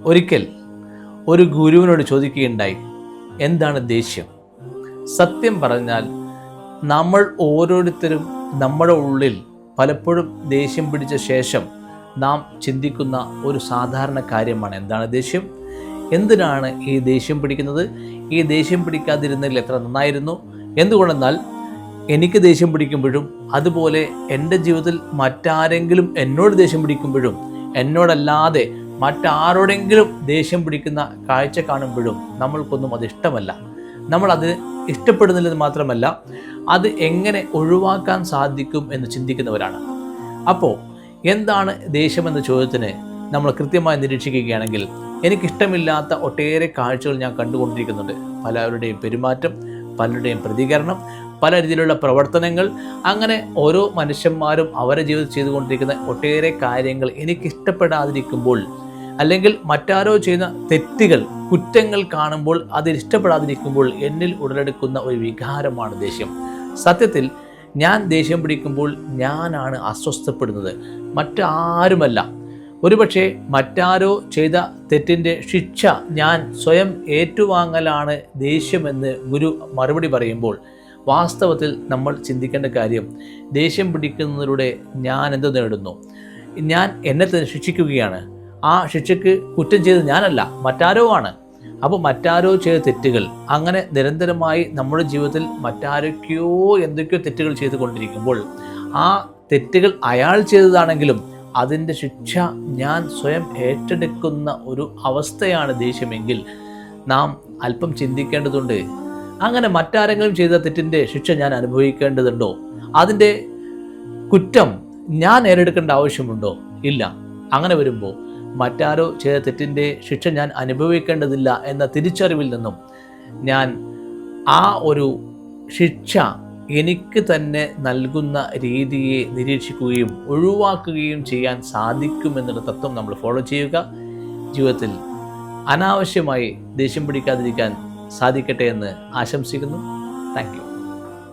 ഒരിക്കൽ ഒരു ഗുരുവിനോട് ചോദിക്കുകയുണ്ടായി, എന്താണ് ദേഷ്യം? സത്യം പറഞ്ഞാൽ നമ്മൾ ഓരോരുത്തരും നമ്മുടെ ഉള്ളിൽ പലപ്പോഴും ദേഷ്യം പിടിച്ച ശേഷം നാം ചിന്തിക്കുന്ന ഒരു സാധാരണ കാര്യമാണ്, എന്താണ് ദേഷ്യം? എന്തിനാണ് ഈ ദേഷ്യം പിടിക്കുന്നത്? ഈ ദേഷ്യം പിടിക്കാതിരുന്നതിൽ എത്ര നന്നായിരുന്നു. എന്തുകൊണ്ടെന്നാൽ എനിക്ക് ദേഷ്യം പിടിക്കുമ്പോഴും അതുപോലെ എൻ്റെ ജീവിതത്തിൽ മറ്റാരെങ്കിലും എന്നോട് ദേഷ്യം പിടിക്കുമ്പോഴും എന്നോടല്ലാതെ മറ്റാരോടെങ്കിലും ദേഷ്യം പിടിക്കുന്ന കാഴ്ച കാണുമ്പോഴും നമ്മൾക്കൊന്നും അത് ഇഷ്ടമല്ല. നമ്മളത് ഇഷ്ടപ്പെടുന്നില്ലെന്ന് മാത്രമല്ല, അത് എങ്ങനെ ഒഴിവാക്കാൻ സാധിക്കും എന്ന് ചിന്തിക്കുന്നവരാണ്. അപ്പോൾ എന്താണ് ദേഷ്യമെന്ന ചോദ്യത്തിന് നമ്മൾ കൃത്യമായി നിരീക്ഷിക്കുകയാണെങ്കിൽ എനിക്കിഷ്ടമില്ലാത്ത ഒട്ടേറെ കാഴ്ചകൾ ഞാൻ കണ്ടുകൊണ്ടിരിക്കുന്നുണ്ട്. പലരുടെയും പെരുമാറ്റം, പലരുടെയും പ്രതികരണം, പല രീതിയിലുള്ള പ്രവർത്തനങ്ങൾ, അങ്ങനെ ഓരോ മനുഷ്യന്മാരും അവരുടെ ജീവിതത്തിൽ ചെയ്തുകൊണ്ടിരിക്കുന്ന ഒട്ടേറെ കാര്യങ്ങൾ എനിക്കിഷ്ടപ്പെടാതിരിക്കുമ്പോൾ, അല്ലെങ്കിൽ മറ്റാരോ ചെയ്യുന്ന തെറ്റുകൾ, കുറ്റങ്ങൾ കാണുമ്പോൾ അതിഷ്ടപ്പെടാതിരിക്കുമ്പോൾ എന്നിൽ ഉടലെടുക്കുന്ന ഒരു വികാരമാണ് ദേഷ്യം. സത്യത്തിൽ ഞാൻ ദേഷ്യം പിടിക്കുമ്പോൾ ഞാനാണ് അസ്വസ്ഥപ്പെടുന്നത്, മറ്റാരുമല്ല. ഒരുപക്ഷെ മറ്റാരോ ചെയ്ത തെറ്റിൻ്റെ ശിക്ഷ ഞാൻ സ്വയം ഏറ്റുവാങ്ങലാണ് ദേഷ്യമെന്ന് ഗുരു മറുപടി പറയുമ്പോൾ, വാസ്തവത്തിൽ നമ്മൾ ചിന്തിക്കേണ്ട കാര്യം, ദേഷ്യം പിടിക്കുന്നതിലൂടെ ഞാൻ എന്ത് നേടുന്നു? ഞാൻ എന്നെ തന്നെ ശിക്ഷിക്കുകയാണ്. ആ ശിക്ഷയ്ക്ക് കുറ്റം ചെയ്തത് ഞാനല്ല, മറ്റാരോ ആണ്. അപ്പോൾ മറ്റാരോ ചെയ്ത തെറ്റുകൾ, അങ്ങനെ നിരന്തരമായി നമ്മുടെ ജീവിതത്തിൽ മറ്റാരൊക്കെയോ എന്തൊക്കെയോ തെറ്റുകൾ ചെയ്തുകൊണ്ടിരിക്കുമ്പോൾ ആ തെറ്റുകൾ അയാൾ ചെയ്തതാണെങ്കിലും അതിൻ്റെ ശിക്ഷ ഞാൻ സ്വയം ഏറ്റെടുക്കുന്ന ഒരു അവസ്ഥയാണ് ദേഷ്യമെങ്കിൽ നാം അല്പം ചിന്തിക്കേണ്ടതുണ്ട്. അങ്ങനെ മറ്റാരെങ്കിലും ചെയ്ത തെറ്റിൻ്റെ ശിക്ഷ ഞാൻ അനുഭവിക്കേണ്ടതുണ്ടോ? അതിൻ്റെ കുറ്റം ഞാൻ ഏറ്റെടുക്കേണ്ട ആവശ്യമുണ്ടോ? ഇല്ല. അങ്ങനെ വരുമ്പോൾ മറ്റാരോ ചെയ്ത തെറ്റിൻ്റെ ശിക്ഷ ഞാൻ അനുഭവിക്കേണ്ടതില്ല എന്ന തിരിച്ചറിവിൽ നിന്നും ഞാൻ ആ ഒരു ശിക്ഷ എനിക്ക് തന്നെ നൽകുന്ന രീതിയെ നിരീക്ഷിക്കുകയും ഒഴിവാക്കുകയും ചെയ്യാൻ സാധിക്കുമെന്നുള്ള തത്വം നമ്മൾ ഫോളോ ചെയ്യുക. ജീവിതത്തിൽ അനാവശ്യമായി ദേഷ്യം പിടിക്കാതിരിക്കാൻ സാധിക്കട്ടെ എന്ന് ആശംസിക്കുന്നു. Thank you.